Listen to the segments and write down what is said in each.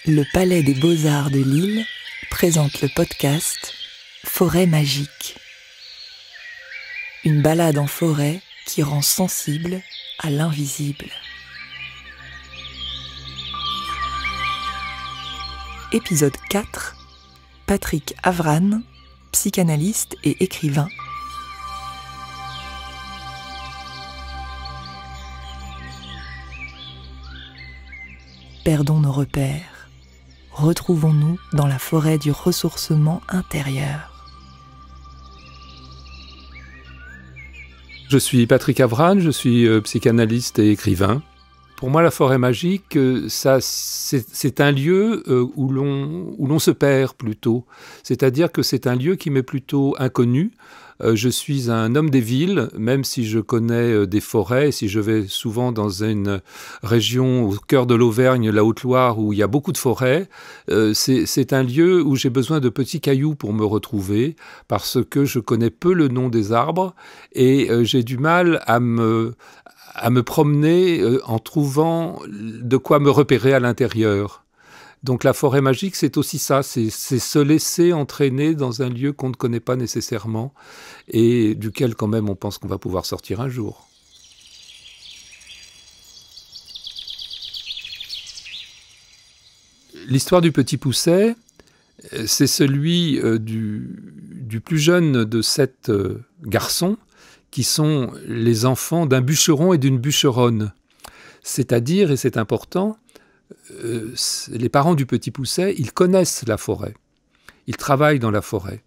Le Palais des Beaux-Arts de Lille présente le podcast Forêt magique. Une balade en forêt qui rend sensible à l'invisible. Épisode 4. Patrick Avran, psychanalyste et écrivain. Perdons nos repères. Retrouvons-nous dans la forêt du ressourcement intérieur. Je suis Patrick Avran, je suis psychanalyste et écrivain. Pour moi, la forêt magique, c'est un lieu où l'on se perd plutôt. C'est-à-dire que c'est un lieu qui m'est plutôt inconnu. Je suis un homme des villes, même si je connais des forêts, si je vais souvent dans une région au cœur de l'Auvergne, la Haute-Loire, où il y a beaucoup de forêts. C'est un lieu où j'ai besoin de petits cailloux pour me retrouver, parce que je connais peu le nom des arbres et j'ai du mal à me promener en trouvant de quoi me repérer à l'intérieur. Donc la forêt magique, c'est aussi ça, c'est se laisser entraîner dans un lieu qu'on ne connaît pas nécessairement et duquel quand même on pense qu'on va pouvoir sortir un jour. L'histoire du Petit Pousset, c'est celui du plus jeune de 7 garçons qui sont les enfants d'un bûcheron et d'une bûcheronne. C'est-à-dire, et c'est important, les parents du Petit Pousset, ils connaissent la forêt. Ils travaillent dans la forêt.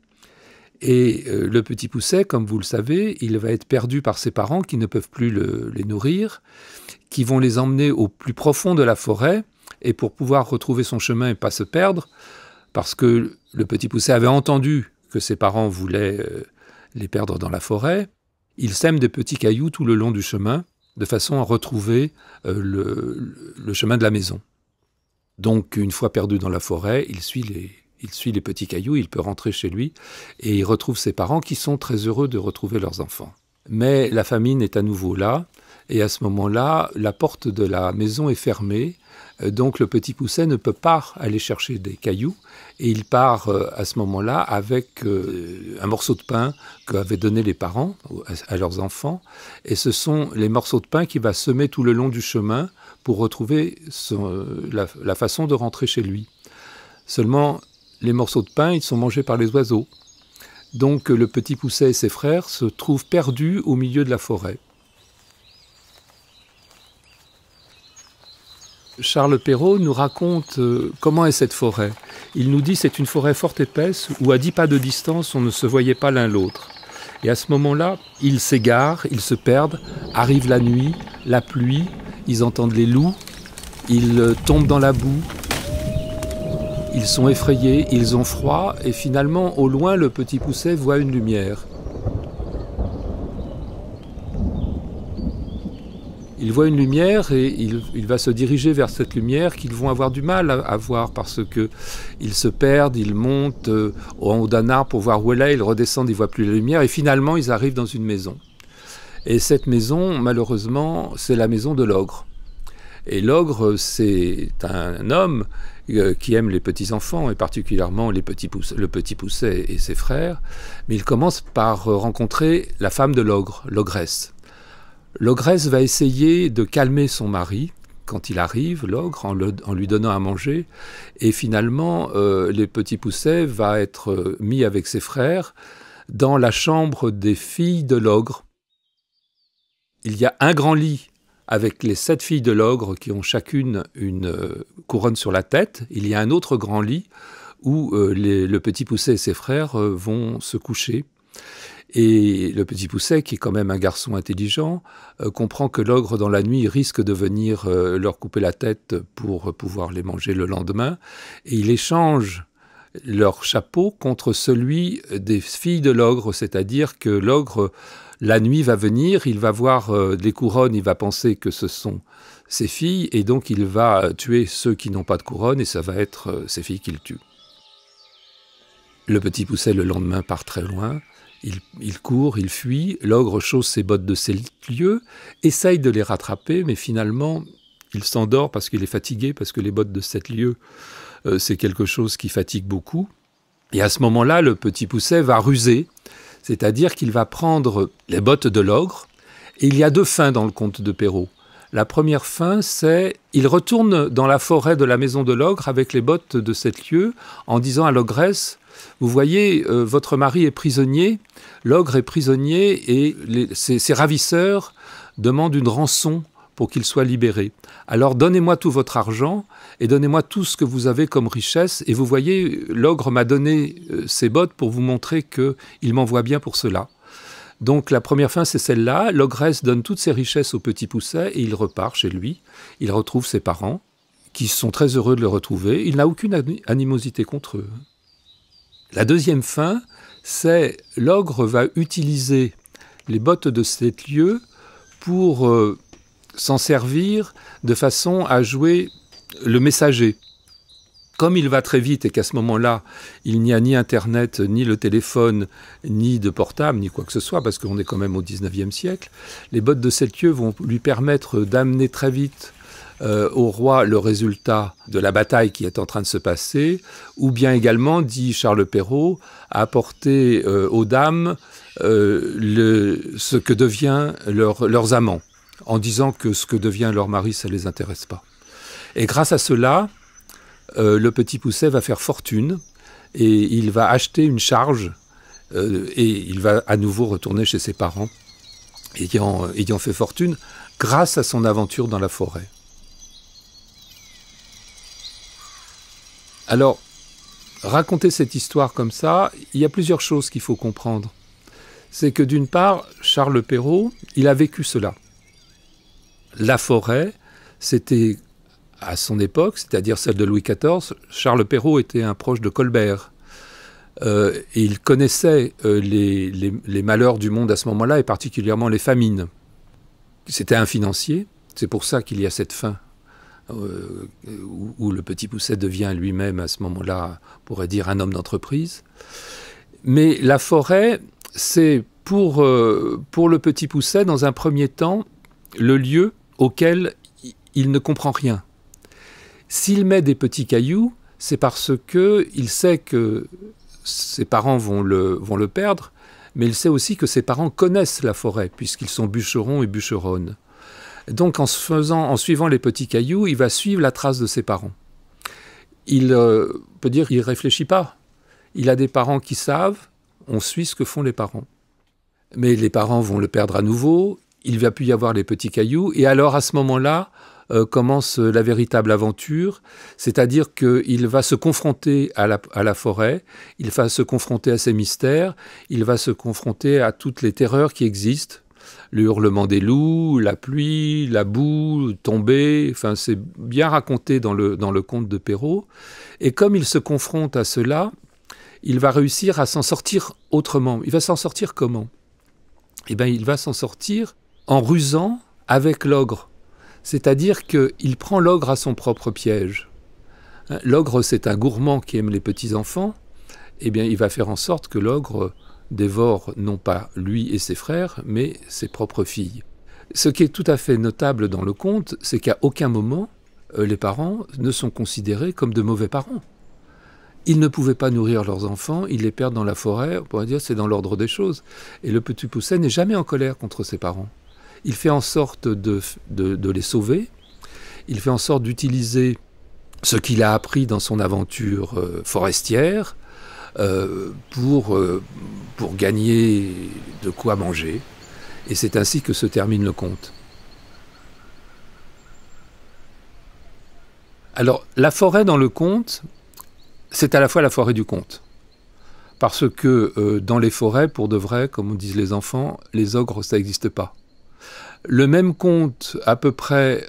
Et le Petit Pousset, comme vous le savez, il va être perdu par ses parents qui ne peuvent plus les nourrir, qui vont les emmener au plus profond de la forêt, et pour pouvoir retrouver son chemin et pas se perdre, parce que le Petit Pousset avait entendu que ses parents voulaient les perdre dans la forêt, il sème des petits cailloux tout le long du chemin, de façon à retrouver le chemin de la maison. Donc, une fois perdu dans la forêt, il suit les petits cailloux, il peut rentrer chez lui, et il retrouve ses parents qui sont très heureux de retrouver leurs enfants. Mais la famine est à nouveau là, et à ce moment-là, la porte de la maison est fermée, donc le Petit Pousset ne peut pas aller chercher des cailloux, et il part à ce moment-là avec un morceau de pain qu'avaient donné les parents à leurs enfants, et ce sont les morceaux de pain qu'il va semer tout le long du chemin pour retrouver la façon de rentrer chez lui. Seulement, les morceaux de pain, ils sont mangés par les oiseaux. Donc le Petit Pousset et ses frères se trouvent perdus au milieu de la forêt. Charles Perrault nous raconte comment est cette forêt. Il nous dit que c'est une forêt fort épaisse où à 10 pas de distance on ne se voyait pas l'un l'autre. Et à ce moment-là, ils s'égarent, ils se perdent, arrive la nuit, la pluie, ils entendent les loups, ils tombent dans la boue, ils sont effrayés, ils ont froid et finalement au loin le Petit Pousset voit une lumière. Il voit une lumière et il va se diriger vers cette lumière qu'ils vont avoir du mal à voir parce qu'ils se perdent, ils montent en haut d'un arbre pour voir où elle est, ils redescendent, ils ne voient plus la lumière et finalement ils arrivent dans une maison. Et cette maison, malheureusement, c'est la maison de l'ogre. Et l'ogre, c'est un homme qui aime les petits-enfants et particulièrement le Petit Pousset et ses frères, mais il commence par rencontrer la femme de l'ogre, l'ogresse. L'ogresse va essayer de calmer son mari quand il arrive, l'ogre, en lui donnant à manger. Et finalement, le Petit Pousset va être mis avec ses frères dans la chambre des filles de l'ogre. Il y a un grand lit avec les 7 filles de l'ogre qui ont chacune une couronne sur la tête. Il y a un autre grand lit où le Petit Pousset et ses frères vont se coucher. Et le Petit Pousset, qui est quand même un garçon intelligent, comprend que l'ogre, dans la nuit, risque de venir leur couper la tête pour pouvoir les manger le lendemain. Et il échange leur chapeau contre celui des filles de l'ogre, c'est-à-dire que l'ogre, la nuit, va venir, il va voir des couronnes, il va penser que ce sont ses filles, et donc il va tuer ceux qui n'ont pas de couronne, et ça va être ses filles qu'il tue. Le Petit Pousset, le lendemain, part très loin. Il court, il fuit, l'ogre chausse ses bottes de 7 lieues, essaye de les rattraper, mais finalement, il s'endort parce qu'il est fatigué, parce que les bottes de 7 lieues, c'est quelque chose qui fatigue beaucoup. Et à ce moment-là, le petit Pousset va ruser, c'est-à-dire qu'il va prendre les bottes de l'ogre. Et il y a 2 fins dans le conte de Perrault. La première fin, c'est il retourne dans la forêt de la maison de l'ogre avec les bottes de 7 lieues en disant à l'ogresse, vous voyez, votre mari est prisonnier, l'ogre est prisonnier et ses ravisseurs demandent une rançon pour qu'il soit libéré. Alors donnez-moi tout votre argent et donnez-moi tout ce que vous avez comme richesse. Et vous voyez, l'ogre m'a donné ses bottes pour vous montrer qu'il m'envoie bien pour cela. Donc la première fin, c'est celle-là. L'ogresse donne toutes ses richesses au petit Pousset et il repart chez lui. Il retrouve ses parents, qui sont très heureux de le retrouver. Il n'a aucune animosité contre eux. La deuxième fin, c'est l'ogre va utiliser les bottes de 7 lieues pour s'en servir de façon à jouer le messager. Comme il va très vite et qu'à ce moment-là, il n'y a ni Internet, ni le téléphone, ni de portable, ni quoi que ce soit, parce qu'on est quand même au 19e siècle, les bottes de 7 lieues vont lui permettre d'amener très vite au roi le résultat de la bataille qui est en train de se passer, ou bien également, dit Charles Perrault, apporter aux dames ce que devient leurs amants, en disant que ce que devient leur mari, ça ne les intéresse pas. Et grâce à cela, le petit Pousset va faire fortune et il va acheter une charge et il va à nouveau retourner chez ses parents, ayant fait fortune grâce à son aventure dans la forêt. Alors, raconter cette histoire comme ça, il y a plusieurs choses qu'il faut comprendre. C'est que d'une part, Charles Perrault, il a vécu cela. La forêt, c'était à son époque, c'est-à-dire celle de Louis XIV, Charles Perrault était un proche de Colbert. Et il connaissait les malheurs du monde à ce moment-là, et particulièrement les famines. C'était un financier, c'est pour ça qu'il y a cette fin, où le petit Pousset devient lui-même, à ce moment-là, on pourrait dire un homme d'entreprise. Mais la forêt, c'est pour le petit Pousset, dans un premier temps, le lieu auquel il ne comprend rien. S'il met des petits cailloux, c'est parce qu'il sait que ses parents vont le perdre, mais il sait aussi que ses parents connaissent la forêt, puisqu'ils sont bûcherons et bûcheronnes. Donc en suivant les petits cailloux, il va suivre la trace de ses parents. Il peut dire qu'il ne réfléchit pas. Il a des parents qui savent, on suit ce que font les parents. Mais les parents vont le perdre à nouveau, il va plus y avoir les petits cailloux, et alors à ce moment-là, commence la véritable aventure, c'est-à-dire qu'il va se confronter à la forêt, il va se confronter à ses mystères, il va se confronter à toutes les terreurs qui existent, le hurlement des loups, la pluie, la boue, tomber, enfin c'est bien raconté dans le conte de Perrault, et comme il se confronte à cela, il va réussir à s'en sortir autrement. Il va s'en sortir comment ? Eh bien, il va s'en sortir en rusant avec l'ogre. C'est-à-dire qu'il prend l'ogre à son propre piège. L'ogre, c'est un gourmand qui aime les petits-enfants. Eh bien, il va faire en sorte que l'ogre dévore non pas lui et ses frères, mais ses propres filles. Ce qui est tout à fait notable dans le conte, c'est qu'à aucun moment, les parents ne sont considérés comme de mauvais parents. Ils ne pouvaient pas nourrir leurs enfants, ils les perdent dans la forêt, on pourrait dire c'est dans l'ordre des choses. Et le petit Pousset n'est jamais en colère contre ses parents. Il fait en sorte de les sauver, il fait en sorte d'utiliser ce qu'il a appris dans son aventure forestière pour gagner de quoi manger. Et c'est ainsi que se termine le conte. Alors, la forêt dans le conte, c'est à la fois la forêt du conte. Parce que dans les forêts, pour de vrai, comme disent les enfants, les ogres, ça n'existe pas. Le même conte, à peu près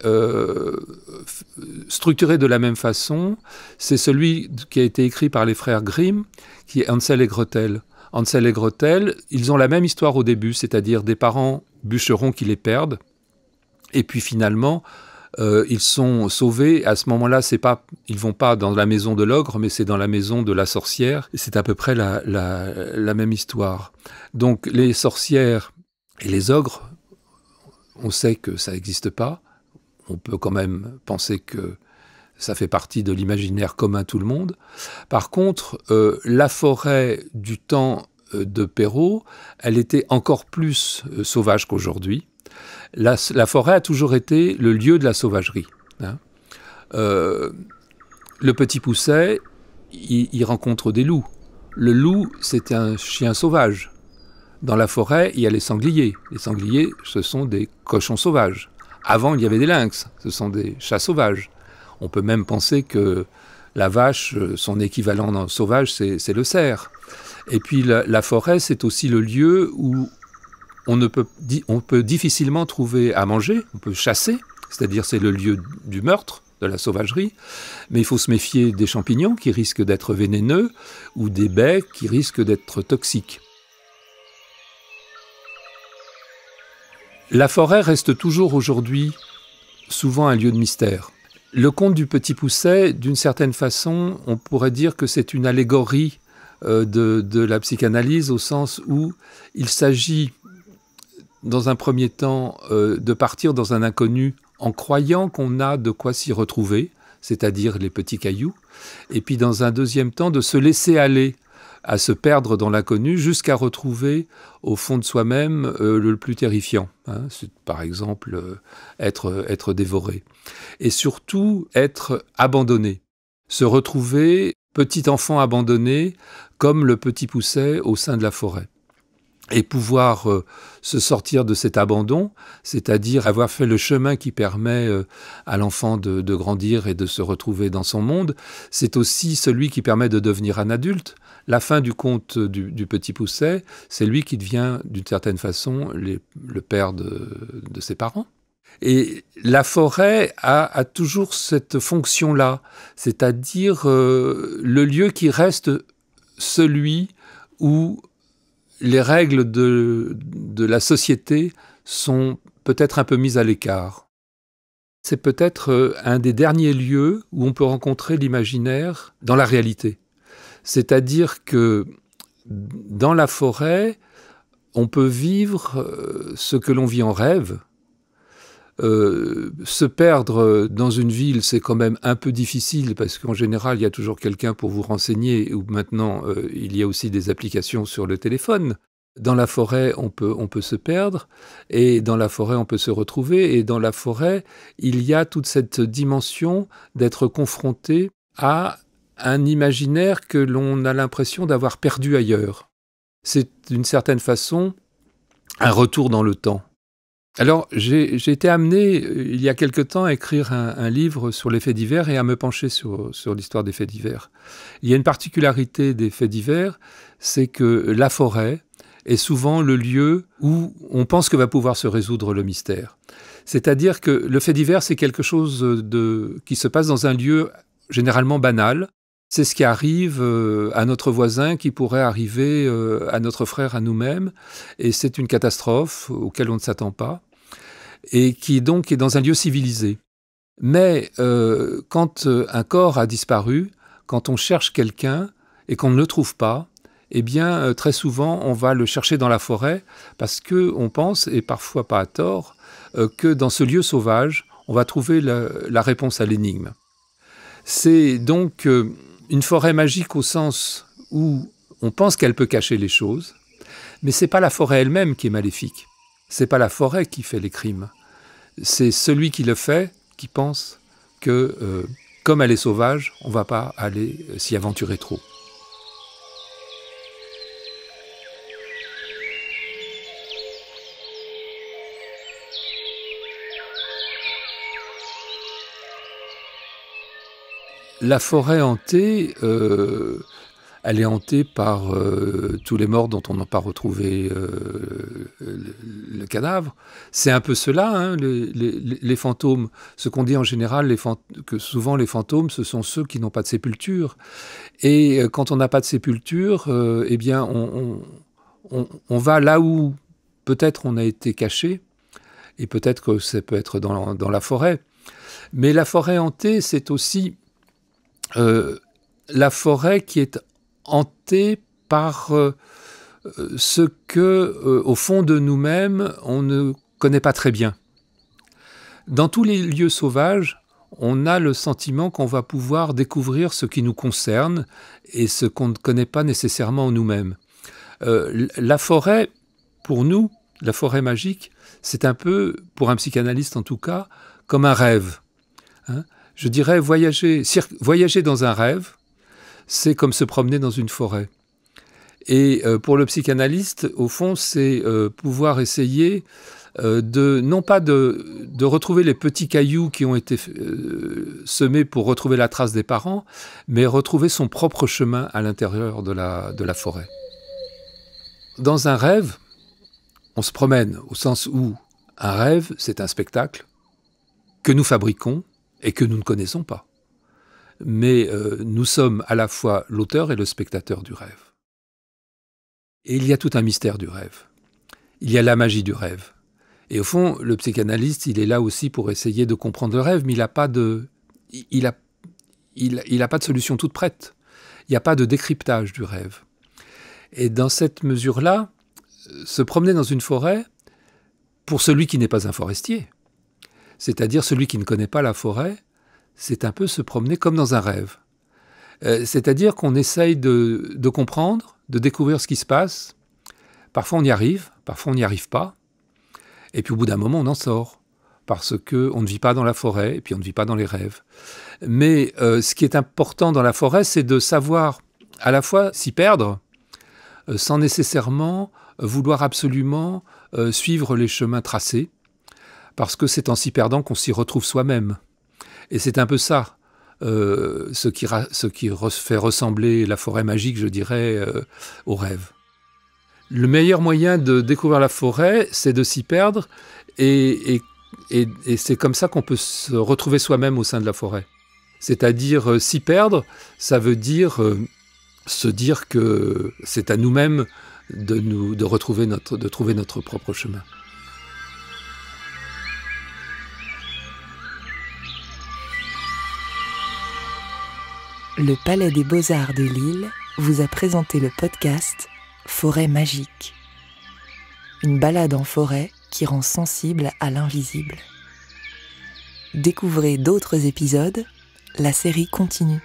structuré de la même façon, c'est celui qui a été écrit par les frères Grimm, qui est Hansel et Gretel. Hansel et Gretel, ils ont la même histoire au début, c'est-à-dire des parents bûcherons qui les perdent, et puis finalement, ils sont sauvés. À ce moment-là, ils ne vont pas dans la maison de l'ogre, mais c'est dans la maison de la sorcière, et c'est à peu près la même histoire. Donc les sorcières et les ogres, on sait que ça n'existe pas, on peut quand même penser que ça fait partie de l'imaginaire commun tout le monde. Par contre, la forêt du temps de Perrault, elle était encore plus sauvage qu'aujourd'hui. La forêt a toujours été le lieu de la sauvagerie. Hein. Le Petit Pousset, il rencontre des loups. Le loup, c'est un chien sauvage. Dans la forêt, il y a les sangliers. Les sangliers, ce sont des cochons sauvages. Avant, il y avait des lynx. Ce sont des chats sauvages. On peut même penser que la vache, son équivalent sauvage, c'est le cerf. Et puis la forêt, c'est aussi le lieu où on peut difficilement trouver à manger, on peut chasser, c'est-à-dire c'est le lieu du meurtre, de la sauvagerie, mais il faut se méfier des champignons qui risquent d'être vénéneux ou des baies qui risquent d'être toxiques. La forêt reste toujours aujourd'hui souvent un lieu de mystère. Le conte du Petit Pousset, d'une certaine façon, on pourrait dire que c'est une allégorie de la psychanalyse au sens où il s'agit dans un premier temps de partir dans un inconnu en croyant qu'on a de quoi s'y retrouver, c'est-à-dire les petits cailloux, et puis dans un deuxième temps de se laisser aller à se perdre dans l'inconnu jusqu'à retrouver au fond de soi-même le plus terrifiant, hein, c'est, par exemple être dévoré, et surtout être abandonné, se retrouver petit enfant abandonné comme le Petit Pousset au sein de la forêt. Et pouvoir se sortir de cet abandon, c'est-à-dire avoir fait le chemin qui permet à l'enfant de grandir et de se retrouver dans son monde, c'est aussi celui qui permet de devenir un adulte. La fin du conte du Petit Pousset, c'est lui qui devient, d'une certaine façon, le père de ses parents. Et la forêt a toujours cette fonction-là, c'est-à-dire le lieu qui reste celui où les règles de la société sont peut-être un peu mises à l'écart. C'est peut-être un des derniers lieux où on peut rencontrer l'imaginaire dans la réalité. C'est-à-dire que dans la forêt, on peut vivre ce que l'on vit en rêve. Se perdre dans une ville, c'est quand même un peu difficile parce qu'en général, il y a toujours quelqu'un pour vous renseigner, ou maintenant, il y a aussi des applications sur le téléphone. Dans la forêt, on peut se perdre, et dans la forêt, on peut se retrouver, et dans la forêt, il y a toute cette dimension d'être confronté à un imaginaire que l'on a l'impression d'avoir perdu ailleurs. C'est d'une certaine façon un retour dans le temps. Alors, j'ai été amené, il y a quelque temps, à écrire un livre sur les faits divers et à me pencher sur l'histoire des faits divers. Il y a une particularité des faits divers, c'est que la forêt est souvent le lieu où on pense que va pouvoir se résoudre le mystère. C'est-à-dire que le fait divers, c'est quelque chose qui se passe dans un lieu généralement banal. C'est ce qui arrive à notre voisin qui pourrait arriver à notre frère, à nous-mêmes. Et c'est une catastrophe auquel on ne s'attend pas. Et qui donc est dans un lieu civilisé. Mais quand un corps a disparu, quand on cherche quelqu'un et qu'on ne le trouve pas, eh bien très souvent on va le chercher dans la forêt parce qu'on pense, et parfois pas à tort, que dans ce lieu sauvage, on va trouver la réponse à l'énigme. C'est donc une forêt magique au sens où on pense qu'elle peut cacher les choses, mais c'est pas la forêt elle-même qui est maléfique. C'est pas la forêt qui fait les crimes. C'est celui qui le fait qui pense que, comme elle est sauvage, on ne va pas aller s'y aventurer trop. La forêt hantée, elle est hantée par tous les morts dont on n'a pas retrouvé le cadavre. C'est un peu cela, hein, les fantômes. Ce qu'on dit en général, que souvent les fantômes, ce sont ceux qui n'ont pas de sépulture. Et quand on n'a pas de sépulture, eh bien, on va là où peut-être on a été caché, et peut-être que ça peut être dans la forêt. Mais la forêt hantée, c'est aussi la forêt qui est hantée par ce que, au fond de nous-mêmes, on ne connaît pas très bien. Dans tous les lieux sauvages, on a le sentiment qu'on va pouvoir découvrir ce qui nous concerne et ce qu'on ne connaît pas nécessairement en nous-mêmes. La forêt, pour nous, la forêt magique, c'est un peu, pour un psychanalyste en tout cas, comme un rêve. Je dirais voyager dans un rêve, c'est comme se promener dans une forêt. Et pour le psychanalyste, au fond, c'est pouvoir essayer non pas de retrouver les petits cailloux qui ont été semés pour retrouver la trace des parents, mais retrouver son propre chemin à l'intérieur de la forêt. Dans un rêve, on se promène au sens où un rêve, c'est un spectacle que nous fabriquons et que nous ne connaissons pas. Mais nous sommes à la fois l'auteur et le spectateur du rêve. Et il y a tout un mystère du rêve. Il y a la magie du rêve. Et au fond, le psychanalyste, il est là aussi pour essayer de comprendre le rêve, mais il n'a pas de solution toute prête. Il n'y a pas de décryptage du rêve. Et dans cette mesure-là, se promener dans une forêt, pour celui qui n'est pas un forestier, c'est-à-dire celui qui ne connaît pas la forêt, c'est un peu se promener comme dans un rêve. C'est-à-dire qu'on essaye de comprendre, de découvrir ce qui se passe. Parfois on y arrive, parfois on n'y arrive pas. Et puis au bout d'un moment, on en sort. Parce qu'on ne vit pas dans la forêt, et puis on ne vit pas dans les rêves. Mais ce qui est important dans la forêt, c'est de savoir à la fois s'y perdre, sans nécessairement vouloir absolument suivre les chemins tracés, parce que c'est en s'y perdant qu'on s'y retrouve soi-même. Et c'est un peu ça, ce qui fait ressembler la forêt magique, je dirais, au rêve. Le meilleur moyen de découvrir la forêt, c'est de s'y perdre, et c'est comme ça qu'on peut se retrouver soi-même au sein de la forêt. C'est-à-dire, s'y perdre, ça veut dire se dire que c'est à nous-mêmes de trouver notre propre chemin. Le Palais des Beaux-Arts de Lille vous a présenté le podcast Forêt magique. Une balade en forêt qui rend sensible à l'invisible. Découvrez d'autres épisodes, la série continue.